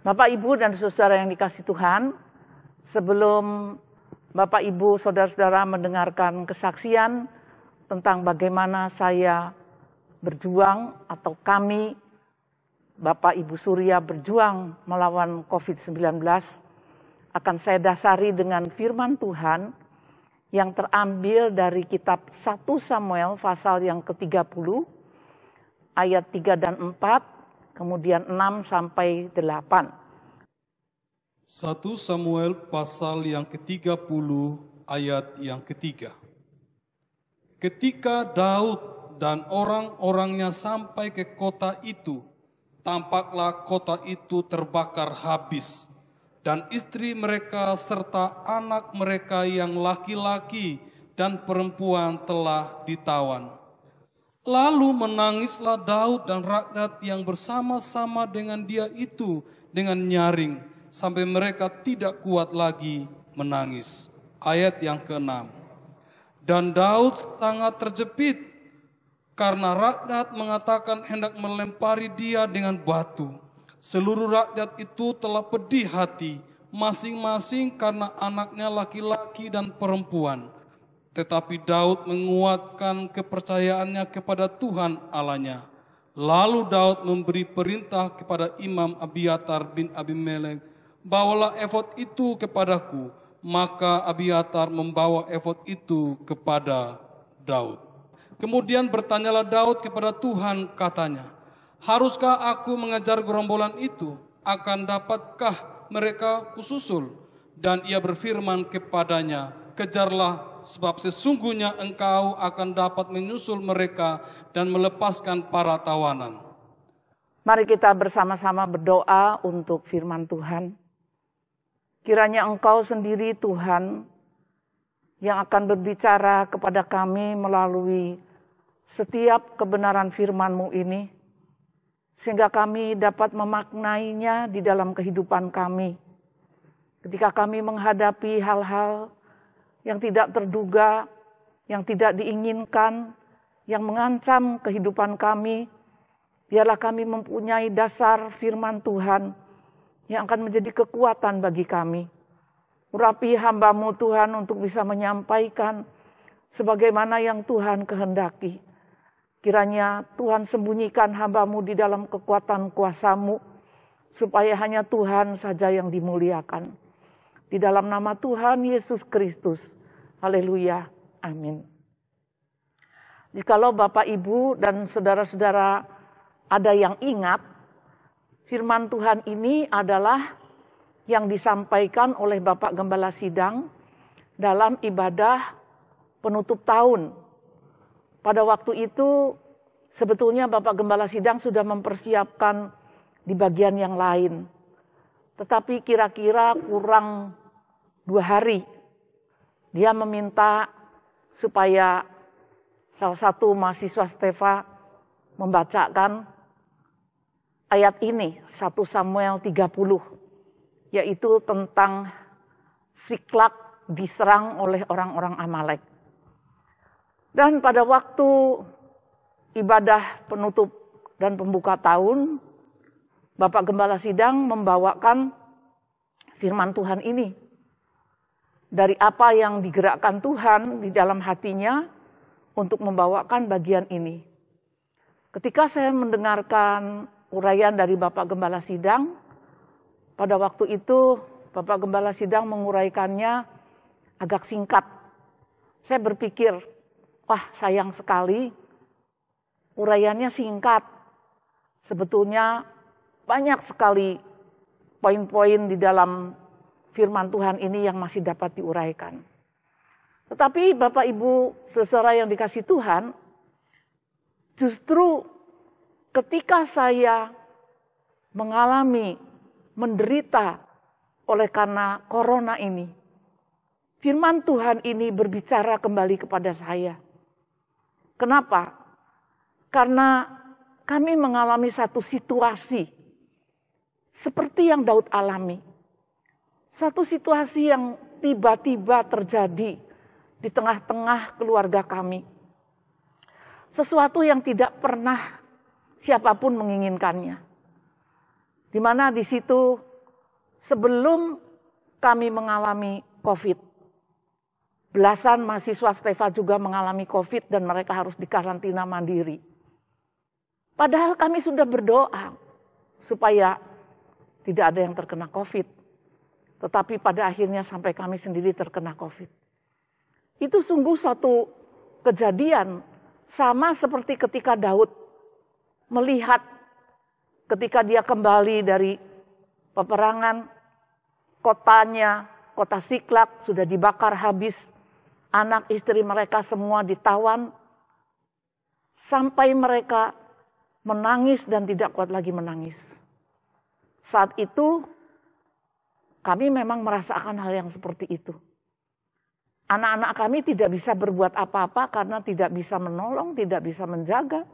Bapak, Ibu, dan saudara yang dikasihi Tuhan, sebelum Bapak, Ibu, saudara-saudara mendengarkan kesaksian tentang bagaimana saya berjuang atau kami, Bapak, Ibu Surya berjuang melawan COVID-19, akan saya dasari dengan firman Tuhan yang terambil dari kitab 1 Samuel pasal yang ke-30, ayat 3 dan 4, kemudian 6 sampai 8. 1 Samuel pasal yang ke-30 ayat yang ketiga. Ketika Daud dan orang-orangnya sampai ke kota itu, tampaklah kota itu terbakar habis, dan istri mereka serta anak mereka yang laki-laki dan perempuan telah ditawan. Lalu menangislah Daud dan rakyat yang bersama-sama dengan dia itu dengan nyaring, sampai mereka tidak kuat lagi menangis. Ayat yang ke-6. Dan Daud sangat terjepit, karena rakyat mengatakan hendak melempari dia dengan batu. Seluruh rakyat itu telah pedih hati, masing-masing karena anaknya laki-laki dan perempuan. Tetapi Daud menguatkan kepercayaannya kepada Tuhan Allahnya. Lalu Daud memberi perintah kepada Imam Abiatar bin Abimelek, bawalah efod itu kepadaku. Maka Abiatar membawa efod itu kepada Daud. Kemudian bertanyalah Daud kepada Tuhan, katanya, haruskah aku mengejar gerombolan itu? Akan dapatkah mereka kususul? Dan ia berfirman kepadanya, kejarlah, sebab sesungguhnya engkau akan dapat menyusul mereka dan melepaskan para tawanan. Mari kita bersama-sama berdoa untuk firman Tuhan. Kiranya Engkau sendiri Tuhan yang akan berbicara kepada kami melalui setiap kebenaran firman-Mu ini, sehingga kami dapat memaknainya di dalam kehidupan kami. Ketika kami menghadapi hal-hal yang tidak terduga, yang tidak diinginkan, yang mengancam kehidupan kami, biarlah kami mempunyai dasar firman Tuhan yang akan menjadi kekuatan bagi kami. Urapi hamba-Mu Tuhan untuk bisa menyampaikan sebagaimana yang Tuhan kehendaki. Kiranya Tuhan sembunyikan hamba-Mu di dalam kekuatan kuasa-Mu, supaya hanya Tuhan saja yang dimuliakan. Di dalam nama Tuhan Yesus Kristus. Haleluya. Amin. Jikalau Bapak, Ibu, dan saudara-saudara ada yang ingat, firman Tuhan ini adalah yang disampaikan oleh Bapak Gembala Sidang dalam ibadah penutup tahun. Pada waktu itu sebetulnya Bapak Gembala Sidang sudah mempersiapkan di bagian yang lain. Tetapi kira-kira kurang 2 hari, dia meminta supaya salah satu mahasiswa Stefa membacakan ayat ini, 1 Samuel 30, yaitu tentang Siklak diserang oleh orang-orang Amalek. Dan pada waktu ibadah penutup dan pembuka tahun, Bapak Gembala Sidang membawakan firman Tuhan ini. Dari apa yang digerakkan Tuhan di dalam hatinya untuk membawakan bagian ini. Ketika saya mendengarkan uraian dari Bapak Gembala Sidang, pada waktu itu Bapak Gembala Sidang menguraikannya agak singkat. Saya berpikir, wah sayang sekali uraiannya singkat. Sebetulnya banyak sekali poin-poin di dalam firman Tuhan ini yang masih dapat diuraikan. Tetapi Bapak, Ibu, saudara yang dikasihi Tuhan, justru ketika saya mengalami menderita oleh karena corona ini, firman Tuhan ini berbicara kembali kepada saya. Kenapa? Karena kami mengalami satu situasi seperti yang Daud alami. Satu situasi yang tiba-tiba terjadi di tengah-tengah keluarga kami. Sesuatu yang tidak pernah siapapun menginginkannya. Di mana di situ sebelum kami mengalami COVID. Belasan mahasiswa Stefa juga mengalami COVID dan mereka harus dikarantina mandiri. Padahal kami sudah berdoa supaya tidak ada yang terkena COVID. Tetapi pada akhirnya sampai kami sendiri terkena COVID. Itu sungguh suatu kejadian sama seperti ketika Daud melihat ketika dia kembali dari peperangan, kotanya, kota Siklak sudah dibakar habis. Anak istri mereka semua ditawan. Sampai mereka menangis dan tidak kuat lagi menangis. Saat itu kami memang merasakan hal yang seperti itu. Anak-anak kami tidak bisa berbuat apa-apa karena tidak bisa menolong, tidak bisa menjaga.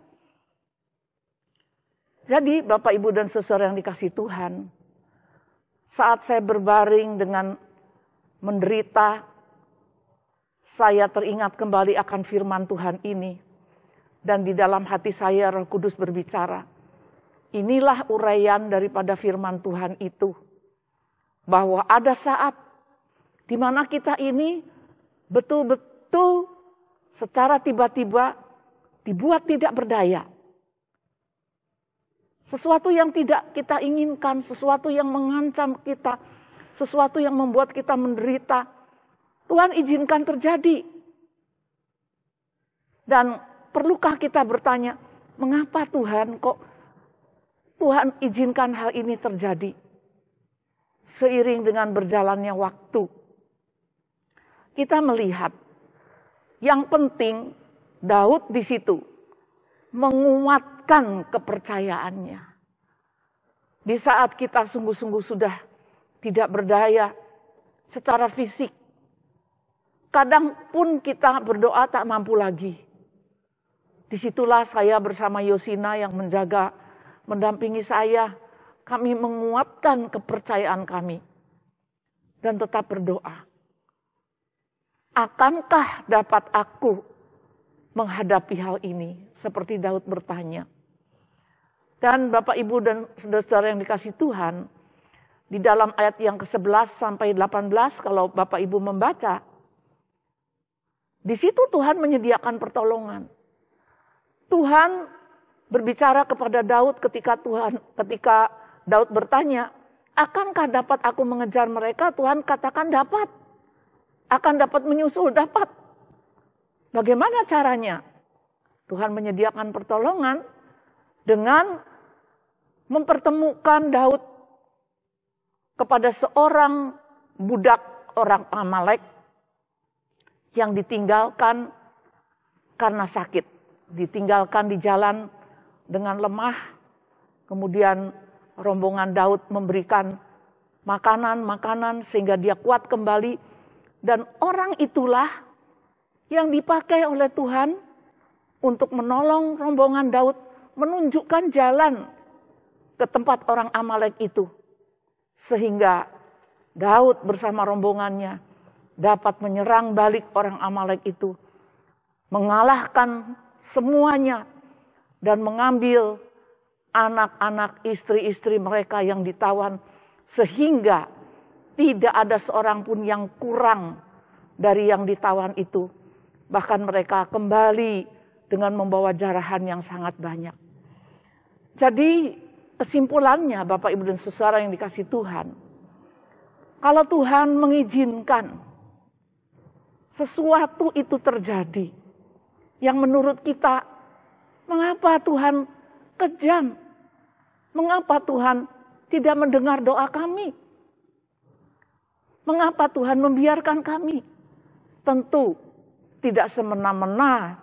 Jadi Bapak, Ibu, dan Saudara yang dikasihi Tuhan, saat saya berbaring dengan menderita, saya teringat kembali akan firman Tuhan ini. Dan di dalam hati saya Roh Kudus berbicara, inilah uraian daripada firman Tuhan itu. Bahwa ada saat di mana kita ini betul-betul secara tiba-tiba dibuat tidak berdaya. Sesuatu yang tidak kita inginkan, sesuatu yang mengancam kita, sesuatu yang membuat kita menderita, Tuhan izinkan terjadi. Dan perlukah kita bertanya, mengapa Tuhan kok Tuhan izinkan hal ini terjadi? Seiring dengan berjalannya waktu, kita melihat yang penting Daud di situ menguatkan kepercayaannya. Di saat kita sungguh-sungguh sudah tidak berdaya secara fisik, kadang pun kita berdoa tak mampu lagi. Disitulah saya bersama Yosina yang menjaga, mendampingi saya. Kami menguatkan kepercayaan kami dan tetap berdoa. Akankah dapat aku menghadapi hal ini? Seperti Daud bertanya. Dan Bapak, Ibu, dan saudara yang dikasihi Tuhan, di dalam ayat yang ke-11 sampai 18, kalau Bapak Ibu membaca, di situ Tuhan menyediakan pertolongan. Tuhan berbicara kepada Daud ketika Daud bertanya, akankah dapat aku mengejar mereka? Tuhan katakan dapat. Akan dapat menyusul, dapat. Bagaimana caranya? Tuhan menyediakan pertolongan dengan mempertemukan Daud kepada seorang budak orang Amalek yang ditinggalkan karena sakit. Ditinggalkan di jalan dengan lemah, kemudian rombongan Daud memberikan makanan sehingga dia kuat kembali. Dan orang itulah yang dipakai oleh Tuhan untuk menolong rombongan Daud menunjukkan jalan ke tempat orang Amalek itu. Sehingga Daud bersama rombongannya dapat menyerang balik orang Amalek itu. Mengalahkan semuanya dan mengambil anak-anak, istri-istri mereka yang ditawan, sehingga tidak ada seorang pun yang kurang dari yang ditawan itu. Bahkan mereka kembali dengan membawa jarahan yang sangat banyak. Jadi kesimpulannya Bapak, Ibu, dan Saudara yang dikasihi Tuhan, kalau Tuhan mengizinkan sesuatu itu terjadi, yang menurut kita, mengapa Tuhan kejam? Mengapa Tuhan tidak mendengar doa kami? Mengapa Tuhan membiarkan kami? Tentu tidak semena-mena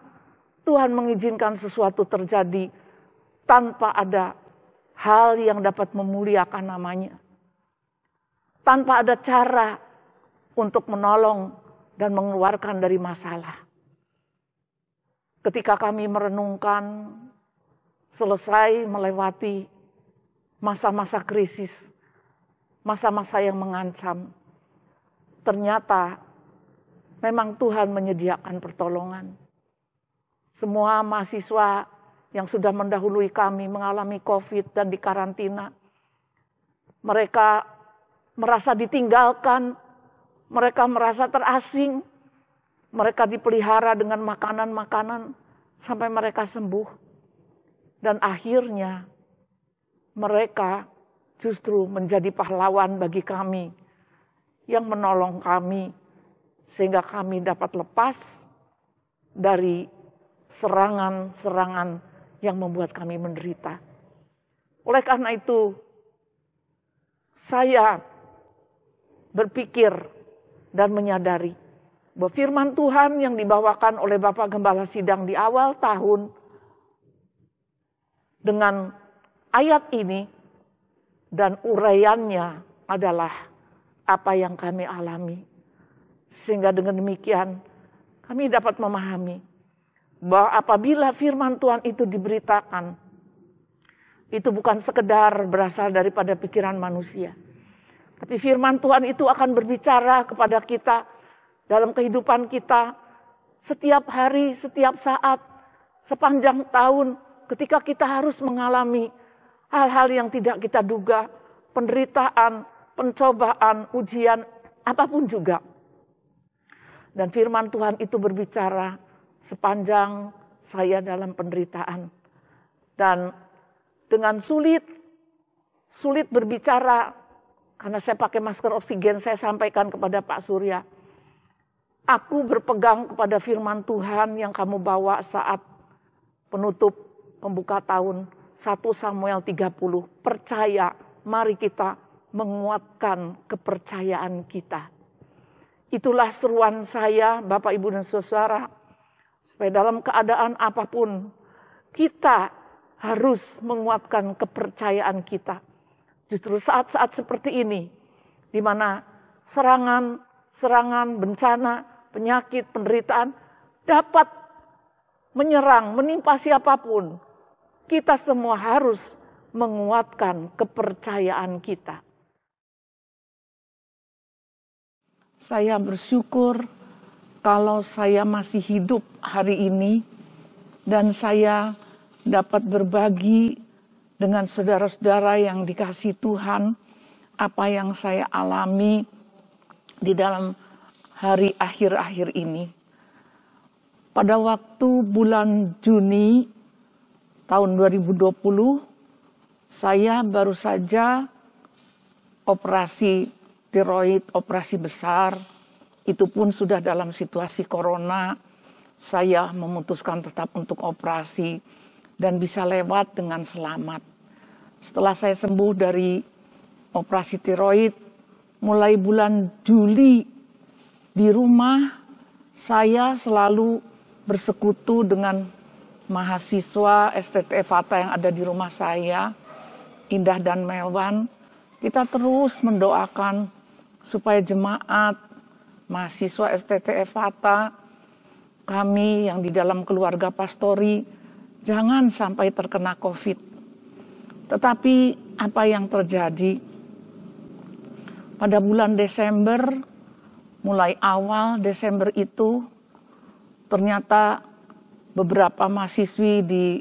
Tuhan mengizinkan sesuatu terjadi tanpa ada hal yang dapat memuliakan namanya. Tanpa ada cara untuk menolong dan mengeluarkan dari masalah. Ketika kami merenungkan, selesai melewati masa-masa krisis, masa-masa yang mengancam, ternyata memang Tuhan menyediakan pertolongan. Semua mahasiswa yang sudah mendahului kami mengalami COVID dan dikarantina, mereka merasa ditinggalkan, mereka merasa terasing, mereka dipelihara dengan makanan-makanan sampai mereka sembuh. Dan akhirnya mereka justru menjadi pahlawan bagi kami yang menolong kami sehingga kami dapat lepas dari serangan-serangan yang membuat kami menderita. Oleh karena itu, saya berpikir dan menyadari bahwa firman Tuhan yang dibawakan oleh Bapak Gembala Sidang di awal tahun dengan ayat ini dan uraiannya adalah apa yang kami alami. Sehingga dengan demikian kami dapat memahami bahwa apabila firman Tuhan itu diberitakan, itu bukan sekedar berasal daripada pikiran manusia. Tapi firman Tuhan itu akan berbicara kepada kita dalam kehidupan kita setiap hari, setiap saat, sepanjang tahun, ketika kita harus mengalami hal-hal yang tidak kita duga, penderitaan, pencobaan, ujian, apapun juga. Dan firman Tuhan itu berbicara sepanjang saya dalam penderitaan. Dan dengan sulit berbicara, karena saya pakai masker oksigen, saya sampaikan kepada Pak Surya, aku berpegang kepada firman Tuhan yang kamu bawa saat penutup pembuka tahun 1 Samuel 30. Percaya, mari kita menguatkan kepercayaan kita. Itulah seruan saya, Bapak, Ibu, dan Saudara, supaya dalam keadaan apapun, kita harus menguatkan kepercayaan kita. Justru saat-saat seperti ini, di mana serangan, bencana, penyakit, penderitaan dapat menyerang, menimpa siapapun, kita semua harus menguatkan kepercayaan kita. Saya bersyukur kalau saya masih hidup hari ini dan saya dapat berbagi dengan saudara-saudara yang dikasihi Tuhan apa yang saya alami di dalam hari akhir-akhir ini. Pada waktu bulan Juni tahun 2020, saya baru saja operasi tiroid, operasi besar. Itu pun sudah dalam situasi corona. Saya memutuskan tetap untuk operasi dan bisa lewat dengan selamat. Setelah saya sembuh dari operasi tiroid, mulai bulan Juli di rumah saya selalu bersekutu dengan mahasiswa STT Fata yang ada di rumah saya, Indah dan Melwan. Kita terus mendoakan supaya jemaat, mahasiswa STT Fata, kami yang di dalam keluarga pastori, jangan sampai terkena COVID. Tetapi apa yang terjadi? Pada bulan Desember, mulai awal Desember itu, ternyata beberapa mahasiswi di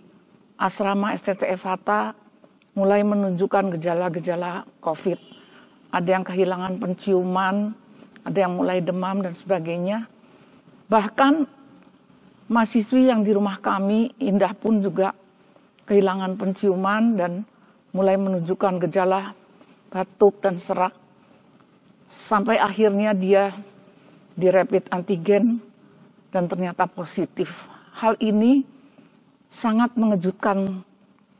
asrama STT Fata mulai menunjukkan gejala-gejala COVID. Ada yang kehilangan penciuman, ada yang mulai demam dan sebagainya. Bahkan mahasiswi yang di rumah kami, Indah pun juga kehilangan penciuman dan mulai menunjukkan gejala batuk dan serak. Sampai akhirnya dia di rapid antigen dan ternyata positif. Hal ini sangat mengejutkan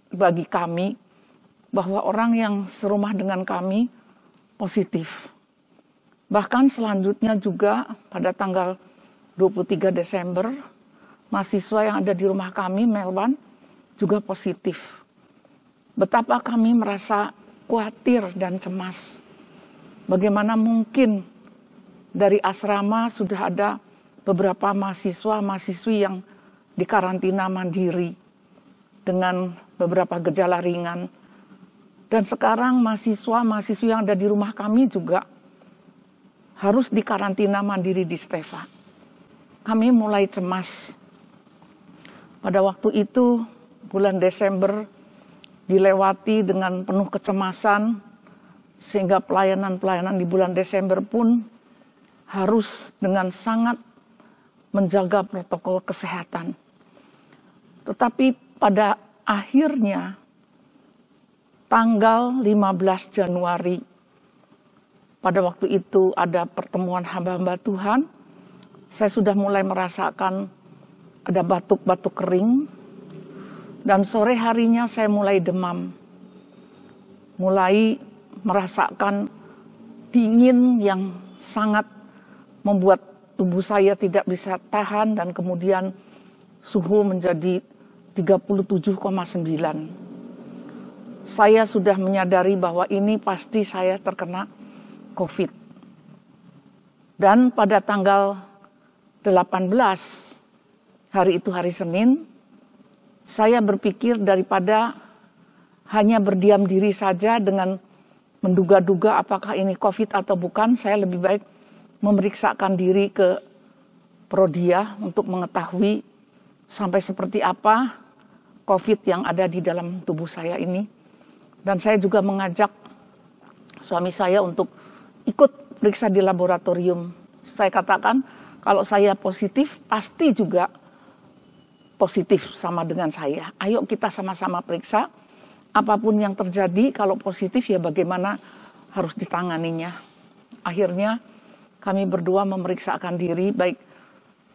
bagi kami bahwa orang yang serumah dengan kami positif. Bahkan selanjutnya juga pada tanggal 23 Desember, mahasiswa yang ada di rumah kami, Melwan, juga positif. Betapa kami merasa khawatir dan cemas. Bagaimana mungkin dari asrama sudah ada beberapa mahasiswa-mahasiswi yang dikarantina mandiri dengan beberapa gejala ringan. Dan sekarang mahasiswa-mahasiswi yang ada di rumah kami juga harus dikarantina mandiri di Stefa. Kami mulai cemas. Pada waktu itu, bulan Desember dilewati dengan penuh kecemasan, sehingga pelayanan-pelayanan di bulan Desember pun harus dengan sangat menjaga protokol kesehatan. Tetapi pada akhirnya tanggal 15 Januari, pada waktu itu ada pertemuan hamba-hamba Tuhan, saya sudah mulai merasakan ada batuk-batuk kering, dan sore harinya saya mulai demam. Mulai merasakan dingin yang sangat membuat tubuh saya tidak bisa tahan, dan kemudian suhu menjadi 37,9. Saya sudah menyadari bahwa ini pasti saya terkena COVID. Dan pada tanggal 18, hari itu hari Senin, saya berpikir daripada hanya berdiam diri saja dengan menduga-duga apakah ini COVID atau bukan, saya lebih baik memeriksakan diri ke Prodia untuk mengetahui sampai seperti apa COVID yang ada di dalam tubuh saya ini. Dan saya juga mengajak suami saya untuk ikut periksa di laboratorium. Saya katakan kalau saya positif, pasti juga positif sama dengan saya. Ayo kita sama-sama periksa. Apapun yang terjadi, kalau positif ya bagaimana harus ditanganinya. Akhirnya kami berdua memeriksakan diri, baik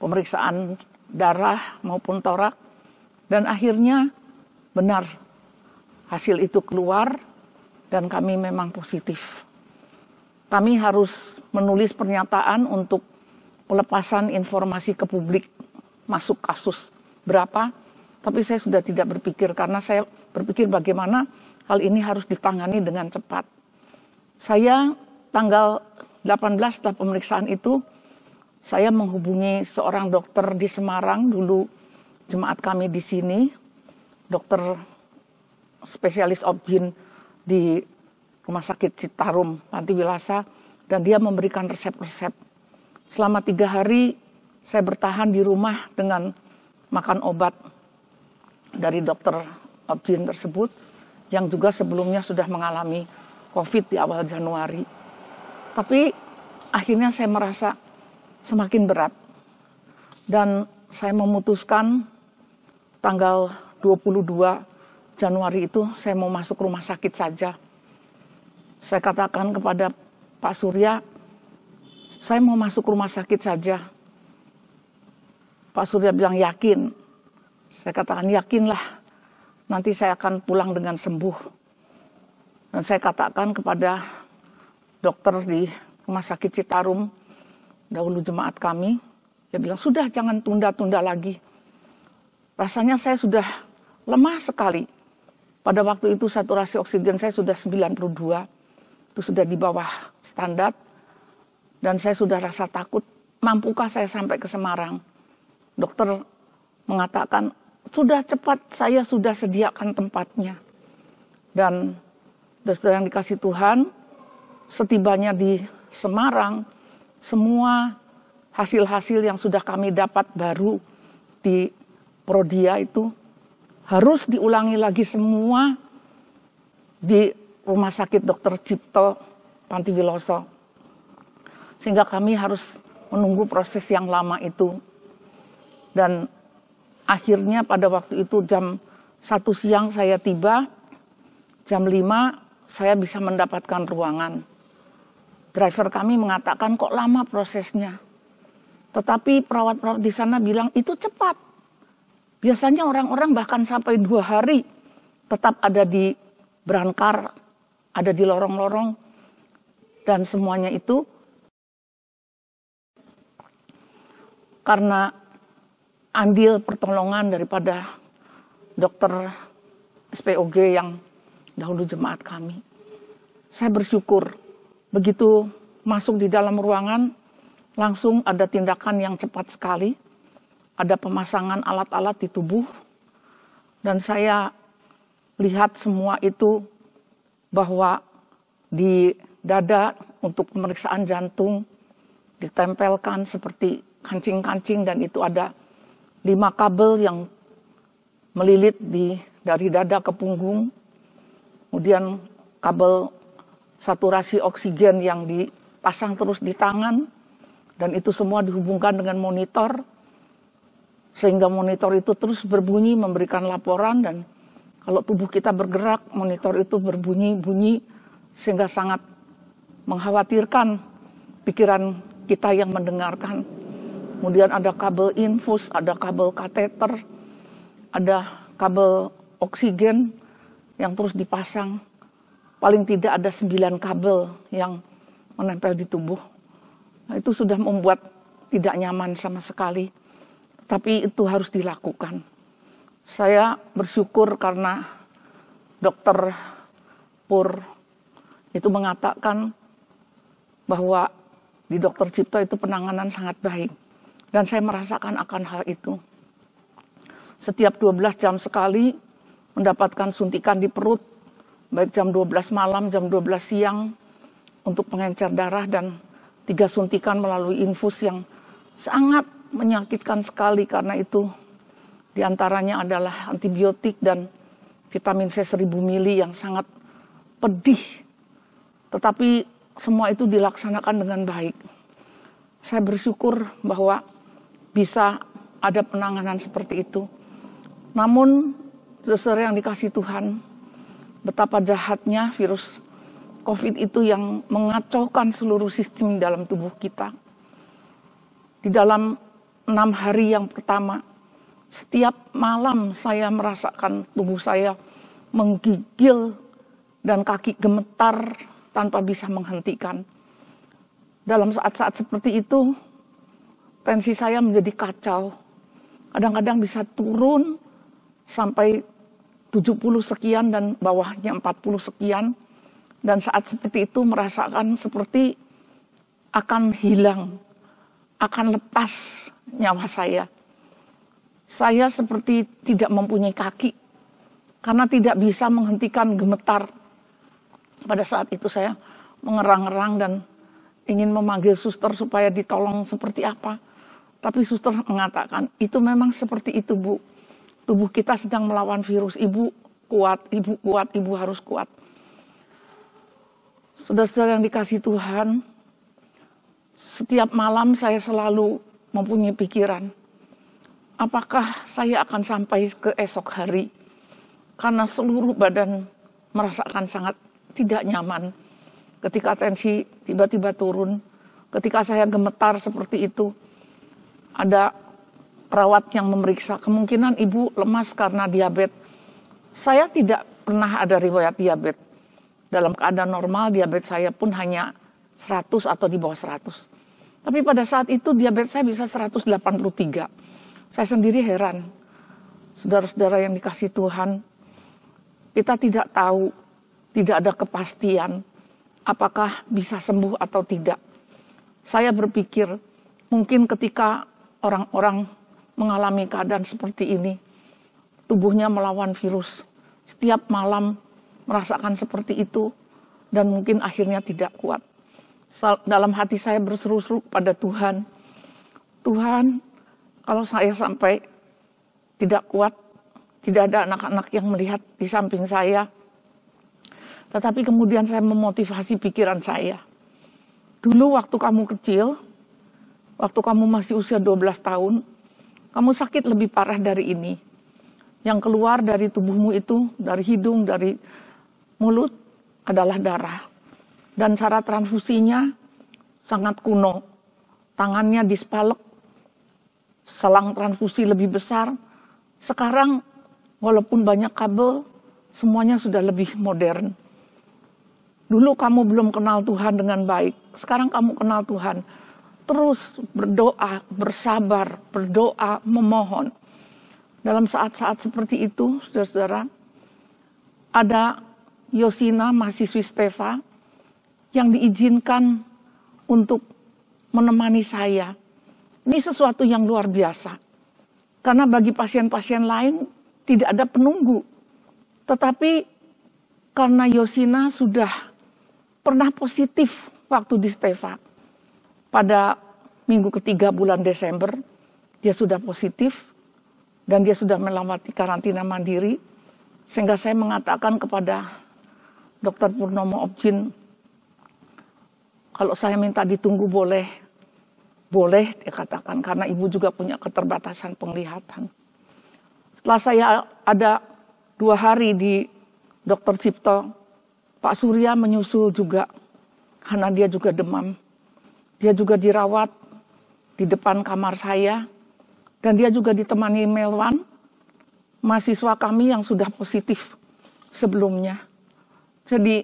pemeriksaan darah maupun torak. Dan akhirnya benar hasil itu keluar dan kami memang positif. Kami harus menulis pernyataan untuk pelepasan informasi ke publik masuk kasus berapa. Tapi saya sudah tidak berpikir karena saya berpikir bagaimana hal ini harus ditangani dengan cepat. Saya tanggal 18 setelah pemeriksaan itu, saya menghubungi seorang dokter di Semarang, dulu jemaat kami di sini, dokter spesialis obgyn di Rumah Sakit Citarum, Panti Wilasa, dan dia memberikan resep-resep. Selama 3 hari saya bertahan di rumah dengan makan obat dari dokter obgyn tersebut, yang juga sebelumnya sudah mengalami COVID di awal Januari. Tapi akhirnya saya merasa semakin berat. Dan saya memutuskan tanggal 22 Januari itu saya mau masuk rumah sakit saja. Saya katakan kepada Pak Surya, saya mau masuk rumah sakit saja. Pak Surya bilang yakin. Saya katakan yakinlah, nanti saya akan pulang dengan sembuh. Dan saya katakan kepada dokter di Rumah Sakit Citarum, dahulu jemaat kami, dia bilang, sudah jangan tunda-tunda lagi. Rasanya saya sudah lemah sekali. Pada waktu itu saturasi oksigen saya sudah 92, itu sudah di bawah standar. Dan saya sudah rasa takut, mampukah saya sampai ke Semarang? Dokter mengatakan, sudah cepat, saya sudah sediakan tempatnya. Dan saudara yang dikasih Tuhan, setibanya di Semarang, semua hasil-hasil yang sudah kami dapat baru di Prodia itu harus diulangi lagi semua di Rumah Sakit Dr. Cipto Panti Wiloso. Sehingga kami harus menunggu proses yang lama itu. Dan akhirnya pada waktu itu jam 1 siang saya tiba, jam 5 saya bisa mendapatkan ruangan. Driver kami mengatakan kok lama prosesnya. Tetapi perawat-perawat di sana bilang itu cepat. Biasanya orang-orang bahkan sampai 2 hari tetap ada di berangkar, ada di lorong-lorong. Dan semuanya itu karena andil pertolongan daripada dokter SPOG yang dahulu jemaat kami. Saya bersyukur. Begitu masuk di dalam ruangan, langsung ada tindakan yang cepat sekali. Ada pemasangan alat-alat di tubuh. Dan saya lihat semua itu bahwa di dada untuk pemeriksaan jantung ditempelkan seperti kancing-kancing, dan itu ada 5 kabel yang melilit dari dada ke punggung. Kemudian kabel saturasi oksigen yang dipasang terus di tangan, dan itu semua dihubungkan dengan monitor, sehingga monitor itu terus berbunyi, memberikan laporan, dan kalau tubuh kita bergerak, monitor itu berbunyi-bunyi, sehingga sangat mengkhawatirkan pikiran kita yang mendengarkan. Kemudian ada kabel infus, ada kabel kateter, ada kabel oksigen yang terus dipasang. Paling tidak ada 9 kabel yang menempel di tubuh. Nah, itu sudah membuat tidak nyaman sama sekali. Tapi itu harus dilakukan. Saya bersyukur karena Dokter Pur itu mengatakan bahwa di Dokter Cipto itu penanganan sangat baik. Dan saya merasakan akan hal itu. Setiap 12 jam sekali mendapatkan suntikan di perut, baik jam 12 malam, jam 12 siang, untuk pengencer darah, dan 3 suntikan melalui infus yang sangat menyakitkan sekali, karena itu diantaranya adalah antibiotik dan vitamin C 1000 mili yang sangat pedih. Tetapi semua itu dilaksanakan dengan baik. Saya bersyukur bahwa bisa ada penanganan seperti itu. Namun, saudara yang dikasih Tuhan, betapa jahatnya virus COVID itu yang mengacaukan seluruh sistem dalam tubuh kita. Di dalam 6 hari yang pertama, setiap malam saya merasakan tubuh saya menggigil dan kaki gemetar tanpa bisa menghentikan. Dalam saat-saat seperti itu, tensi saya menjadi kacau. Kadang-kadang bisa turun sampai 70 sekian dan bawahnya 40 sekian. Dan saat seperti itu merasakan seperti akan hilang, akan lepas nyawa saya. Saya seperti tidak mempunyai kaki karena tidak bisa menghentikan gemetar. Pada saat itu saya mengerang-erang dan ingin memanggil suster supaya ditolong seperti apa. Tapi suster mengatakan, itu memang seperti itu, Bu. Tubuh kita sedang melawan virus. Ibu kuat, ibu harus kuat. Saudara-saudara yang dikasih Tuhan, setiap malam saya selalu mempunyai pikiran, apakah saya akan sampai ke esok hari? Karena seluruh badan merasakan sangat tidak nyaman. Ketika tensi tiba-tiba turun, ketika saya gemetar seperti itu, ada perawat yang memeriksa, kemungkinan ibu lemas karena diabetes. Saya tidak pernah ada riwayat diabetes. Dalam keadaan normal, diabetes saya pun hanya 100 atau di bawah 100. Tapi pada saat itu diabetes saya bisa 183. Saya sendiri heran. Saudara-saudara yang dikasih Tuhan, kita tidak tahu, tidak ada kepastian apakah bisa sembuh atau tidak. Saya berpikir, mungkin ketika orang-orang mengalami keadaan seperti ini, tubuhnya melawan virus, setiap malam merasakan seperti itu, dan mungkin akhirnya tidak kuat. Dalam hati saya berseru-seru pada Tuhan, Tuhan, kalau saya sampai tidak kuat, tidak ada anak-anak yang melihat di samping saya. Tetapi kemudian saya memotivasi pikiran saya. Dulu waktu kamu kecil, waktu kamu masih usia 12 tahun, kamu sakit lebih parah dari ini. Yang keluar dari tubuhmu itu, dari hidung, dari mulut, adalah darah. Dan cara transfusinya sangat kuno. Tangannya dispalek, selang transfusi lebih besar. Sekarang, walaupun banyak kabel, semuanya sudah lebih modern. Dulu kamu belum kenal Tuhan dengan baik, sekarang kamu kenal Tuhan. Terus berdoa, bersabar, berdoa, memohon. Dalam saat-saat seperti itu, saudara-saudara, ada Yosina, mahasiswi Stefa, yang diizinkan untuk menemani saya. Ini sesuatu yang luar biasa. Karena bagi pasien-pasien lain tidak ada penunggu. Tetapi karena Yosina sudah pernah positif waktu di Stefa. Pada minggu ketiga bulan Desember, dia sudah positif dan dia sudah melewati karantina mandiri. Sehingga saya mengatakan kepada Dr. Purnomo Objin, Kalau saya minta ditunggu boleh. Boleh dia katakan, karena ibu juga punya keterbatasan penglihatan. Setelah saya ada 2 hari di Dr. Cipto, Pak Surya menyusul juga, karena dia juga demam. Dia juga dirawat di depan kamar saya, dan dia juga ditemani Melwan, mahasiswa kami yang sudah positif sebelumnya. Jadi,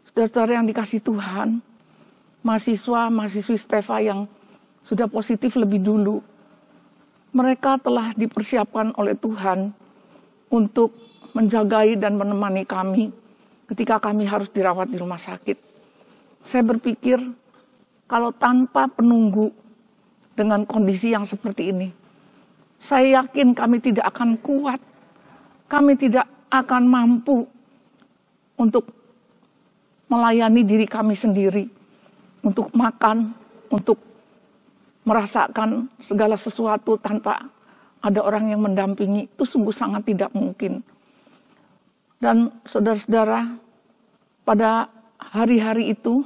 saudara-saudara yang dikasih Tuhan, mahasiswi Stefa yang sudah positif lebih dulu, mereka telah dipersiapkan oleh Tuhan untuk menjagai dan menemani kami ketika kami harus dirawat di rumah sakit. Saya berpikir, kalau tanpa penunggu dengan kondisi yang seperti ini, saya yakin kami tidak akan kuat, kami tidak akan mampu untuk melayani diri kami sendiri, untuk makan, untuk merasakan segala sesuatu tanpa ada orang yang mendampingi. Itu sungguh sangat tidak mungkin. Dan saudara-saudara, pada hari-hari itu,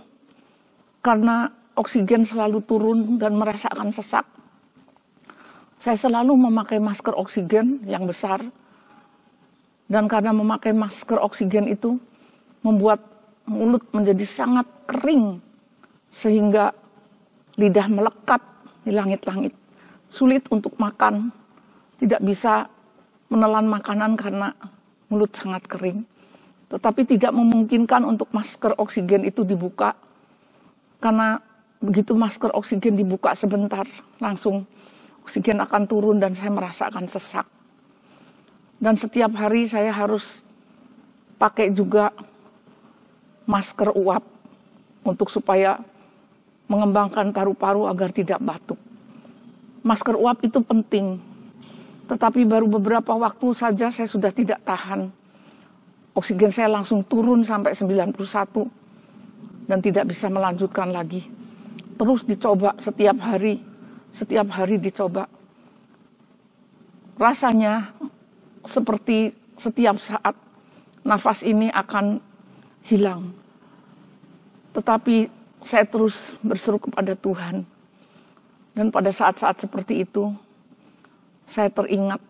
karena oksigen selalu turun dan merasakan sesak, saya selalu memakai masker oksigen yang besar. Dan karena memakai masker oksigen itu, membuat mulut menjadi sangat kering, sehingga lidah melekat di langit-langit. Sulit untuk makan, tidak bisa menelan makanan karena mulut sangat kering. Tetapi tidak memungkinkan untuk masker oksigen itu dibuka, karena begitu masker oksigen dibuka sebentar, langsung oksigen akan turun dan saya merasakan sesak. Dan setiap hari saya harus pakai juga masker uap untuk supaya mengembangkan paru-paru agar tidak batuk. Masker uap itu penting, tetapi baru beberapa waktu saja saya sudah tidak tahan. Oksigen saya langsung turun sampai 91 dan tidak bisa melanjutkan lagi. Terus dicoba setiap hari dicoba. Rasanya seperti setiap saat nafas ini akan hilang. Tetapi saya terus berseru kepada Tuhan. Dan pada saat-saat seperti itu, saya teringat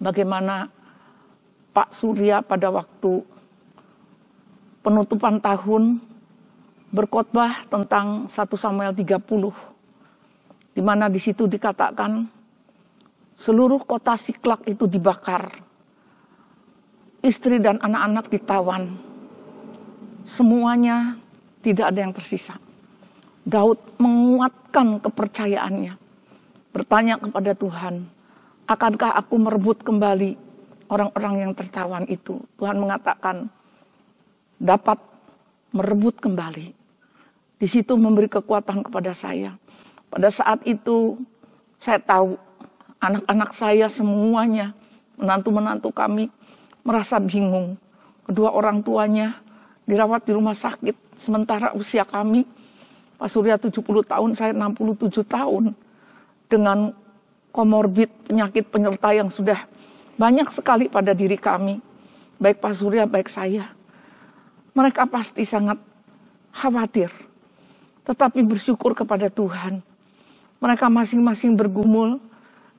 bagaimana Pak Surya pada waktu penutupan tahun berkhotbah tentang 1 Samuel 30, di mana di situ dikatakan seluruh kota Siklak itu dibakar, istri dan anak-anak ditawan, semuanya tidak ada yang tersisa. Daud menguatkan kepercayaannya, bertanya kepada Tuhan, akankah aku merebut kembali orang-orang yang tertawan itu? Tuhan mengatakan, dapat merebut kembali. Di situ memberi kekuatan kepada saya. Pada saat itu, saya tahu anak-anak saya semuanya, menantu-menantu kami, merasa bingung. Kedua orang tuanya dirawat di rumah sakit, sementara usia kami, Pak Surya 70 tahun, saya 67 tahun, dengan komorbid penyakit penyerta yang sudah banyak sekali pada diri kami, baik Pak Surya, baik saya. Mereka pasti sangat khawatir, tetapi bersyukur kepada Tuhan. Mereka masing-masing bergumul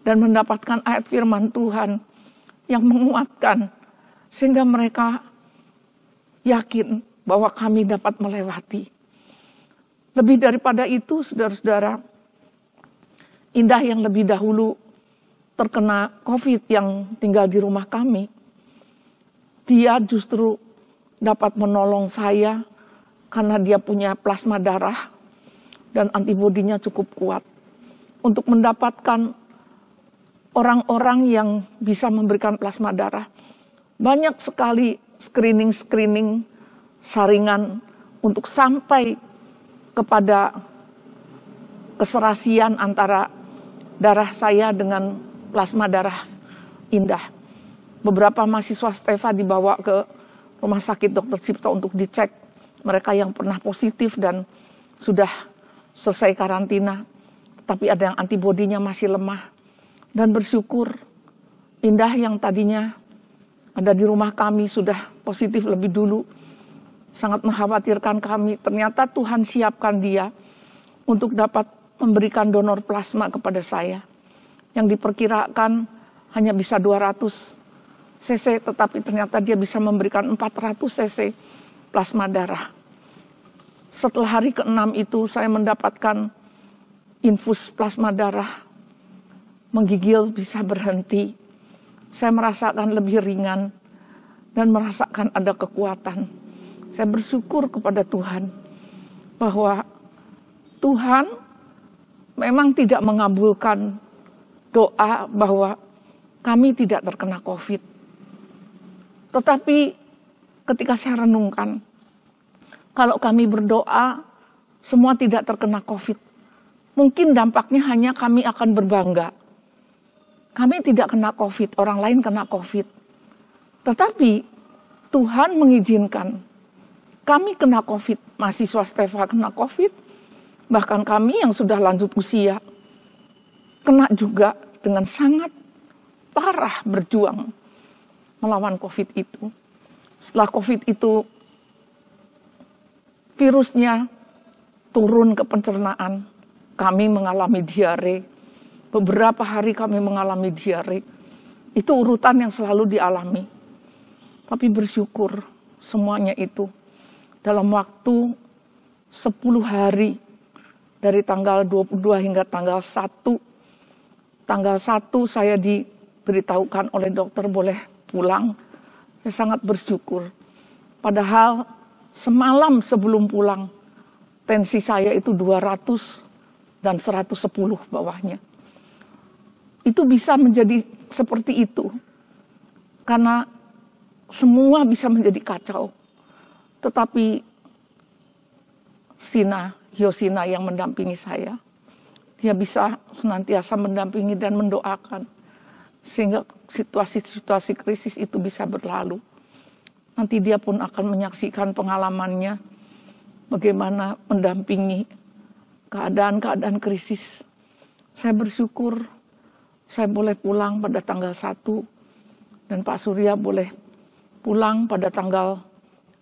dan mendapatkan ayat firman Tuhan yang menguatkan, sehingga mereka yakin bahwa kami dapat melewati. Lebih daripada itu, saudara-saudara, Indah yang lebih dahulu terkena COVID yang tinggal di rumah kami, dia justru dapat menolong saya karena dia punya plasma darah dan antibodinya cukup kuat untuk mendapatkan orang-orang yang bisa memberikan plasma darah. Banyak sekali screening saringan untuk sampai kepada keserasian antara darah saya dengan plasma darah Indah. Beberapa mahasiswa Stefa dibawa ke rumah sakit Dr. Cipto untuk dicek. Mereka yang pernah positif dan sudah selesai karantina, tapi ada yang antibodinya masih lemah. Dan bersyukur, Indah yang tadinya ada di rumah kami sudah positif lebih dulu. sangat mengkhawatirkan kami. Ternyata Tuhan siapkan dia untuk dapat memberikan donor plasma kepada saya. Yang diperkirakan hanya bisa 200 cc, tetapi ternyata dia bisa memberikan 400 cc plasma darah. Setelah hari ke-6 itu saya mendapatkan infus plasma darah. Menggigil bisa berhenti. Saya merasakan lebih ringan dan merasakan ada kekuatan. Saya bersyukur kepada Tuhan bahwa Tuhan memang tidak mengabulkan doa bahwa kami tidak terkena COVID. Tetapi ketika saya renungkan, kalau kami berdoa semua tidak terkena COVID, mungkin dampaknya hanya kami akan berbangga. Kami tidak kena COVID, orang lain kena COVID. Tetapi Tuhan mengizinkan kami kena COVID, mahasiswa Stefa kena COVID, bahkan kami yang sudah lanjut usia kena juga dengan sangat parah berjuang melawan COVID itu. Setelah COVID itu virusnya turun ke pencernaan, kami mengalami diare. Beberapa hari kami mengalami diare. Itu urutan yang selalu dialami. Tapi bersyukur semuanya itu dalam waktu 10 hari dari tanggal 22 hingga tanggal 1. Tanggal 1 saya diberitahukan oleh dokter boleh pulang. Saya sangat bersyukur. Padahal semalam sebelum pulang, tensi saya itu 200 dan 110 bawahnya. Itu bisa menjadi seperti itu. Karena semua bisa menjadi kacau. Tetapi Yosina yang mendampingi saya, dia bisa senantiasa mendampingi dan mendoakan. Sehingga situasi-situasi krisis itu bisa berlalu. Nanti dia pun akan menyaksikan pengalamannya, bagaimana mendampingi keadaan-keadaan krisis. Saya bersyukur, saya boleh pulang pada tanggal 1, dan Pak Surya boleh pulang pada tanggal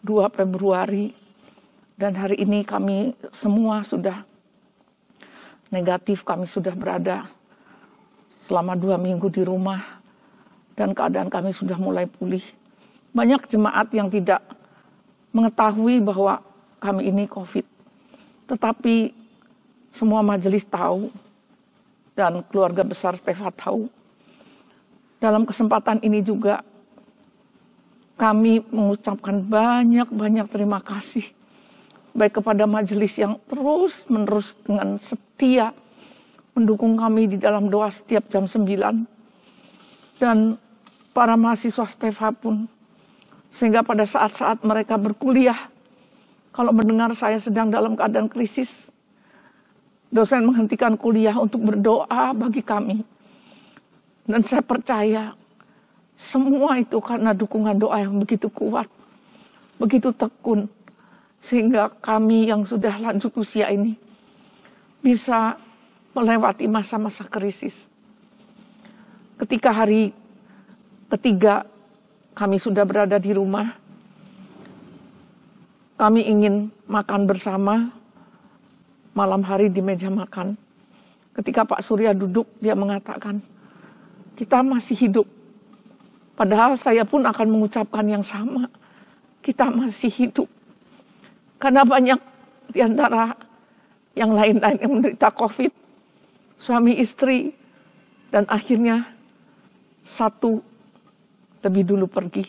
2 Februari. Dan hari ini kami semua sudah negatif, kami sudah berada selama 2 minggu di rumah, dan keadaan kami sudah mulai pulih. Banyak jemaat yang tidak mengetahui bahwa kami ini COVID. Tetapi semua majelis tahu, dan keluarga besar Stefa tahu. Dalam kesempatan ini juga kami mengucapkan banyak-banyak terima kasih. Baik kepada majelis yang terus-menerus dengan setia mendukung kami di dalam doa setiap jam 9. Dan para mahasiswa Stefa pun. Sehingga pada saat-saat mereka berkuliah, kalau mendengar saya sedang dalam keadaan krisis, dosen menghentikan kuliah untuk berdoa bagi kami. Dan saya percaya semua itu karena dukungan doa yang begitu kuat, begitu tekun. Sehingga kami yang sudah lanjut usia ini bisa melewati masa-masa krisis. Ketika hari ketiga kami sudah berada di rumah, kami ingin makan bersama malam hari di meja makan. Ketika Pak Surya duduk, dia mengatakan, kita masih hidup. Padahal saya pun akan mengucapkan yang sama. Kita masih hidup. Karena banyak di antara yang lain-lain yang menderita COVID, suami istri, dan akhirnya satu lebih dulu pergi.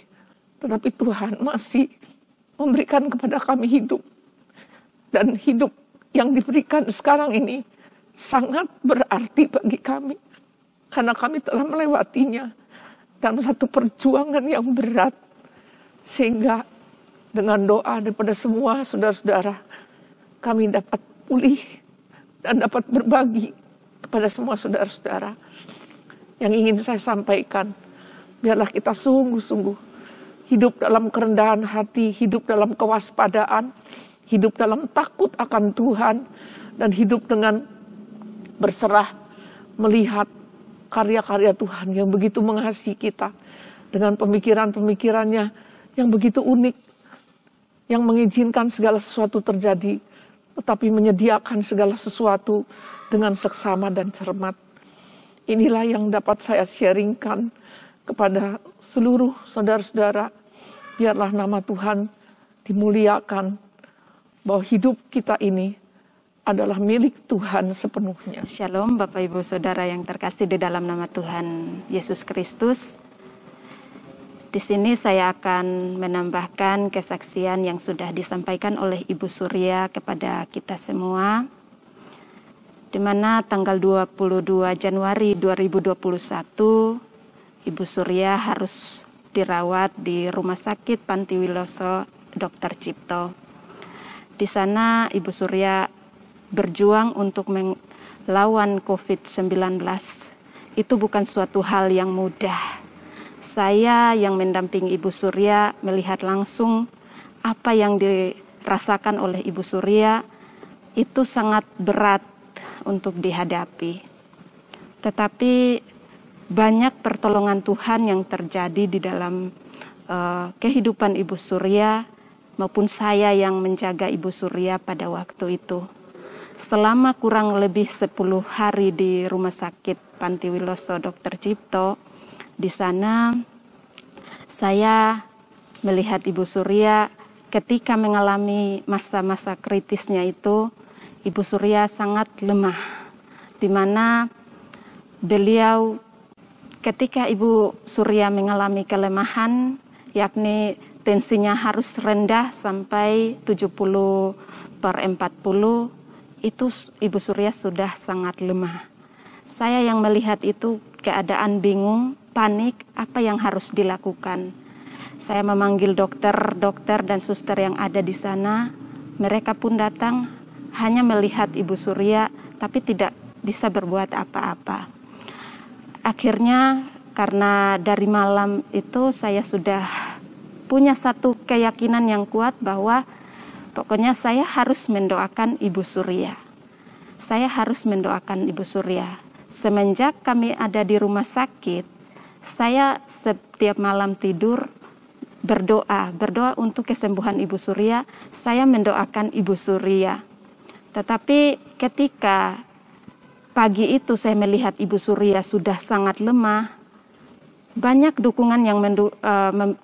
Tetapi Tuhan masih memberikan kepada kami hidup. Dan hidup yang diberikan sekarang ini sangat berarti bagi kami. Karena kami telah melewatinya dalam satu perjuangan yang berat. Sehingga dengan doa daripada semua saudara-saudara, kami dapat pulih dan dapat berbagi kepada semua saudara-saudara. Yang ingin saya sampaikan, biarlah kita sungguh-sungguh hidup dalam kerendahan hati, hidup dalam kewaspadaan, hidup dalam takut akan Tuhan, dan hidup dengan berserah melihat karya-karya Tuhan yang begitu mengasihi kita, dengan pemikiran-pemikirannya yang begitu unik. yang mengizinkan segala sesuatu terjadi, tetapi menyediakan segala sesuatu dengan seksama dan cermat. Inilah yang dapat saya sharingkan kepada seluruh saudara-saudara. Biarlah nama Tuhan dimuliakan, bahwa hidup kita ini adalah milik Tuhan sepenuhnya. Shalom Bapak Ibu Saudara yang terkasih di dalam nama Tuhan Yesus Kristus. Di sini saya akan menambahkan kesaksian yang sudah disampaikan oleh Ibu Surya kepada kita semua, di mana tanggal 22 Januari 2021 Ibu Surya harus dirawat di Rumah Sakit Panti Wiloso Dr. Cipto. Di sana Ibu Surya berjuang untuk melawan COVID-19. Itu bukan suatu hal yang mudah. Saya yang mendampingi Ibu Surya melihat langsung apa yang dirasakan oleh Ibu Surya itu sangat berat untuk dihadapi. Tetapi banyak pertolongan Tuhan yang terjadi di dalam kehidupan Ibu Surya maupun saya yang menjaga Ibu Surya pada waktu itu. Selama kurang lebih 10 hari di Rumah Sakit Panti Wiloso Dr. Cipto, di sana saya melihat Ibu Surya ketika mengalami masa-masa kritisnya itu, Ibu Surya sangat lemah, di mana beliau ketika Ibu Surya mengalami kelemahan, yakni tensinya harus rendah sampai 70/40, itu Ibu Surya sudah sangat lemah. Saya yang melihat itu keadaan bingung, panik, apa yang harus dilakukan. Saya memanggil dokter dan suster yang ada di sana. Mereka pun datang, hanya melihat Ibu Surya, tapi tidak bisa berbuat apa-apa. Akhirnya karena dari malam itu saya sudah punya satu keyakinan yang kuat bahwa pokoknya saya harus mendoakan Ibu Surya. Saya harus mendoakan Ibu Surya. Semenjak kami ada di rumah sakit, saya setiap malam tidur berdoa untuk kesembuhan Ibu Surya. Saya mendoakan Ibu Surya. Tetapi ketika pagi itu saya melihat Ibu Surya sudah sangat lemah, banyak dukungan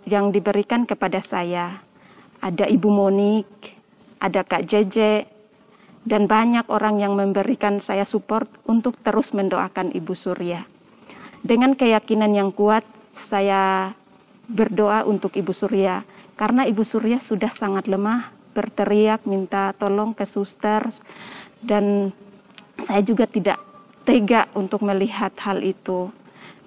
yang diberikan kepada saya. Ada Ibu Monik, ada Kak Jeje, dan banyak orang yang memberikan saya support untuk terus mendoakan Ibu Surya. Dengan keyakinan yang kuat, saya berdoa untuk Ibu Surya. Karena Ibu Surya sudah sangat lemah, berteriak minta tolong ke suster, dan saya juga tidak tega untuk melihat hal itu.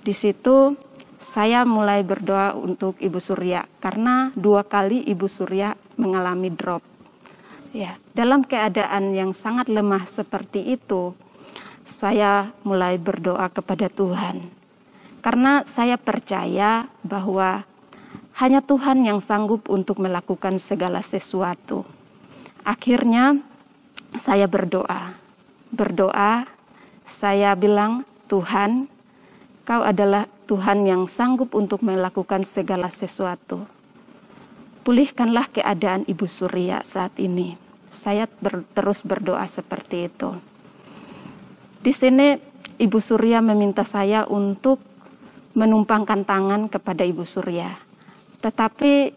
Di situ saya mulai berdoa untuk Ibu Surya, karena 2 kali Ibu Surya mengalami drop. Ya, dalam keadaan yang sangat lemah seperti itu, saya mulai berdoa kepada Tuhan. Karena saya percaya bahwa hanya Tuhan yang sanggup untuk melakukan segala sesuatu. Akhirnya saya berdoa, saya bilang, Tuhan, Kau adalah Tuhan yang sanggup untuk melakukan segala sesuatu. Pulihkanlah keadaan Ibu Surya saat ini. Saya terus berdoa seperti itu. Di sini Ibu Surya meminta saya untuk menumpangkan tangan kepada Ibu Surya. Tetapi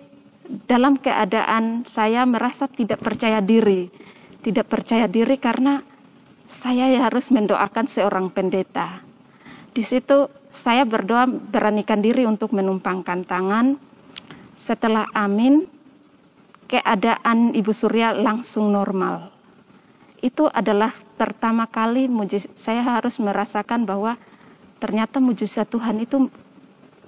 dalam keadaan saya merasa tidak percaya diri. Tidak percaya diri karena saya harus mendoakan seorang pendeta. Di situ saya berdoa beranikan diri untuk menumpangkan tangan. Setelah amin, keadaan Ibu Surya langsung normal. Itu adalah pertama kali saya harus merasakan bahwa ternyata mujizat Tuhan itu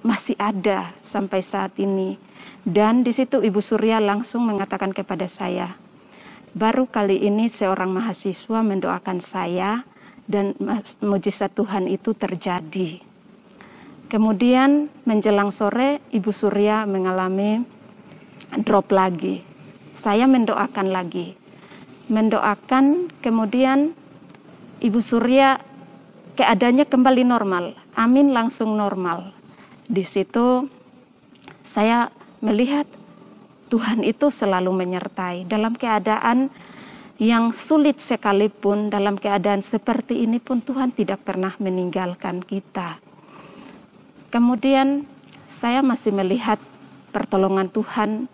masih ada sampai saat ini. Dan di situ Ibu Surya langsung mengatakan kepada saya, baru kali ini seorang mahasiswa mendoakan saya dan mujizat Tuhan itu terjadi. Kemudian menjelang sore Ibu Surya mengalami drop lagi. Saya mendoakan lagi. Kemudian Ibu Surya keadaannya kembali normal. Amin, langsung normal. Di situ saya melihat Tuhan itu selalu menyertai. Dalam keadaan yang sulit sekalipun, dalam keadaan seperti ini pun Tuhan tidak pernah meninggalkan kita. Kemudian saya masih melihat pertolongan Tuhan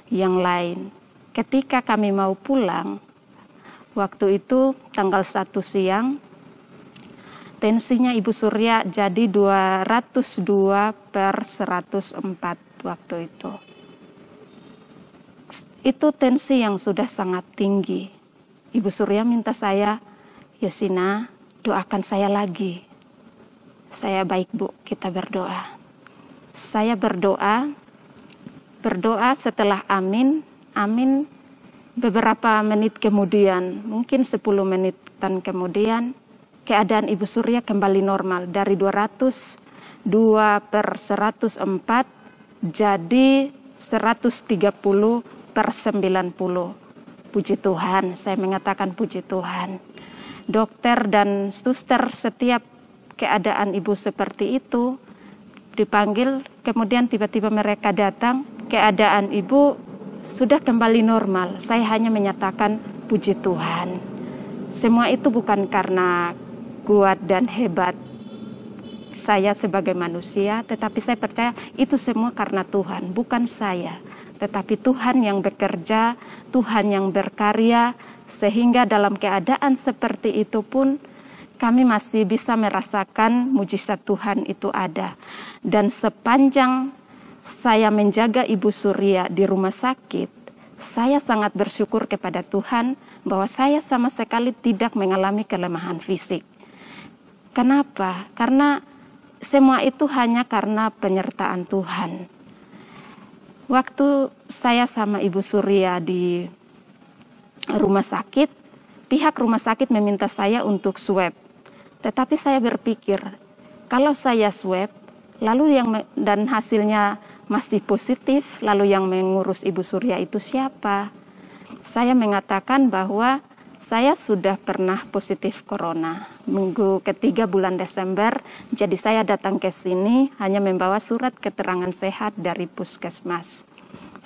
yang lain. Ketika kami mau pulang, waktu itu tanggal 1 siang, tensinya Ibu Surya jadi 202/104 waktu itu. Itu tensi yang sudah sangat tinggi. Ibu Surya minta saya, Yosina, doakan saya lagi. Saya, baik Bu, kita berdoa. Saya berdoa setelah amin, beberapa menit kemudian, mungkin 10 menitan kemudian, keadaan Ibu Surya kembali normal. Dari 202/104 jadi 130/90. Puji Tuhan, saya mengatakan puji Tuhan. Dokter dan suster setiap keadaan Ibu seperti itu dipanggil, kemudian tiba-tiba mereka datang, keadaan Ibu sudah kembali normal. Saya hanya menyatakan puji Tuhan. Semua itu bukan karena kuat dan hebat saya sebagai manusia, tetapi saya percaya itu semua karena Tuhan, bukan saya. Tetapi Tuhan yang bekerja, Tuhan yang berkarya, sehingga dalam keadaan seperti itu pun kami masih bisa merasakan mujizat Tuhan itu ada. Dan sepanjang saya menjaga Ibu Surya di rumah sakit, saya sangat bersyukur kepada Tuhan bahwa saya sama sekali tidak mengalami kelemahan fisik. Kenapa? Karena semua itu hanya karena penyertaan Tuhan. Waktu saya sama Ibu Surya di rumah sakit, pihak rumah sakit meminta saya untuk swab. Tetapi saya berpikir, kalau saya swab, lalu dan hasilnya masih positif, lalu yang mengurus Ibu Surya itu siapa? Saya mengatakan bahwa saya sudah pernah positif corona. Minggu ketiga bulan Desember, jadi saya datang ke sini hanya membawa surat keterangan sehat dari puskesmas.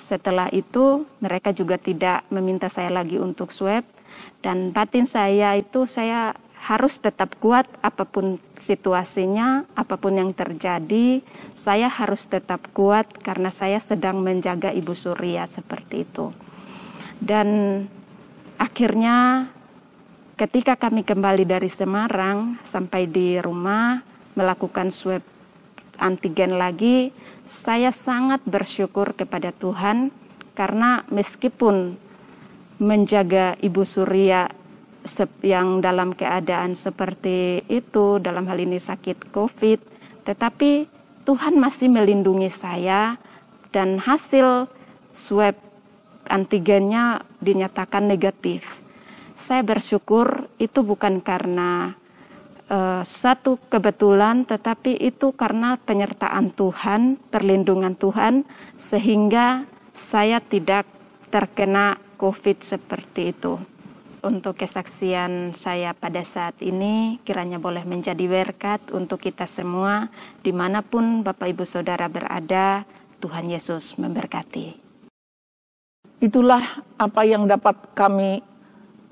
Setelah itu, mereka juga tidak meminta saya lagi untuk swab. Dan batin saya itu, saya harus tetap kuat apapun situasinya, apapun yang terjadi. Saya harus tetap kuat karena saya sedang menjaga Ibu Surya seperti itu. Dan akhirnya ketika kami kembali dari Semarang sampai di rumah melakukan swab antigen lagi, saya sangat bersyukur kepada Tuhan karena meskipun menjaga Ibu Surya yang dalam keadaan seperti itu, dalam hal ini sakit COVID, tetapi Tuhan masih melindungi saya dan hasil swab antigennya dinyatakan negatif. Saya bersyukur itu bukan karena satu kebetulan, tetapi itu karena penyertaan Tuhan, perlindungan Tuhan, sehingga saya tidak terkena COVID seperti itu. Untuk kesaksian saya pada saat ini, kiranya boleh menjadi berkat untuk kita semua, dimanapun Bapak Ibu Saudara berada. Tuhan Yesus memberkati. Itulah apa yang dapat kami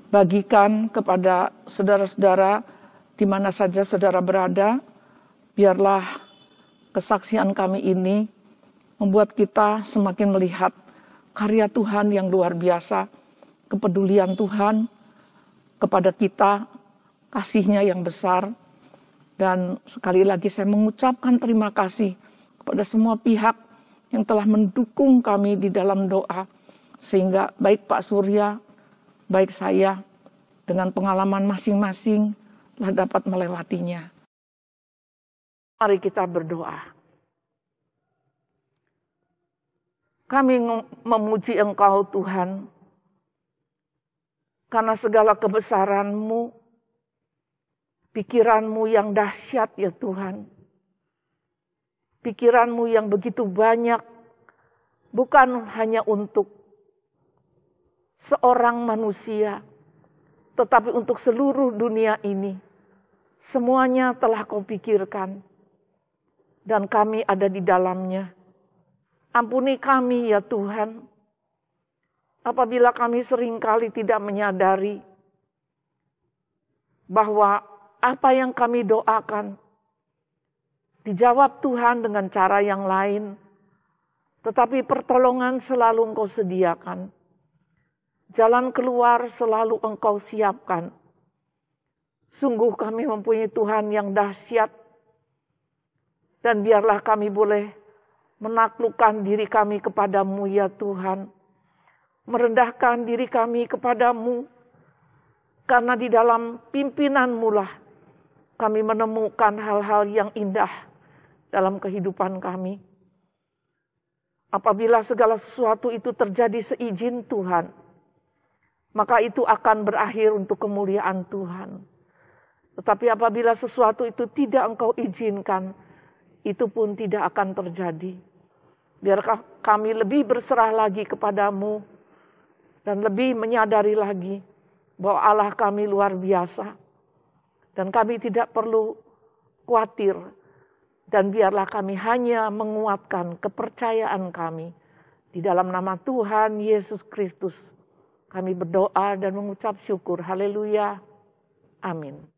bagikan kepada saudara-saudara di mana saja saudara berada. Biarlah kesaksian kami ini membuat kita semakin melihat karya Tuhan yang luar biasa, kepedulian Tuhan kepada kita, kasih-Nya yang besar. Dan sekali lagi saya mengucapkan terima kasih kepada semua pihak yang telah mendukung kami di dalam doa, sehingga baik Pak Surya, baik saya, dengan pengalaman masing-masing telah dapat melewatinya. Mari kita berdoa. Kami memuji Engkau Tuhan, karena segala kebesaran-Mu, pikiran-Mu yang dahsyat ya Tuhan. Pikiran-Mu yang begitu banyak, bukan hanya untuk seorang manusia, tetapi untuk seluruh dunia ini. Semuanya telah Kau pikirkan, dan kami ada di dalamnya. Ampuni kami ya Tuhan, apabila kami seringkali tidak menyadari bahwa apa yang kami doakan dijawab Tuhan dengan cara yang lain, tetapi pertolongan selalu Engkau sediakan. Jalan keluar selalu Engkau siapkan. Sungguh kami mempunyai Tuhan yang dahsyat, dan biarlah kami boleh menaklukkan diri kami kepadamu ya Tuhan. Merendahkan diri kami kepadamu, karena di dalam pimpinanmu lah kami menemukan hal-hal yang indah dalam kehidupan kami. Apabila segala sesuatu itu terjadi seizin Tuhan, maka itu akan berakhir untuk kemuliaan Tuhan. Tetapi apabila sesuatu itu tidak Engkau izinkan, itu pun tidak akan terjadi. Biarkah kami lebih berserah lagi kepadamu dan lebih menyadari lagi bahwa Allah kami luar biasa. Dan kami tidak perlu khawatir. Dan biarlah kami hanya menguatkan kepercayaan kami. Di dalam nama Tuhan Yesus Kristus, kami berdoa dan mengucap syukur. Haleluya. Amin.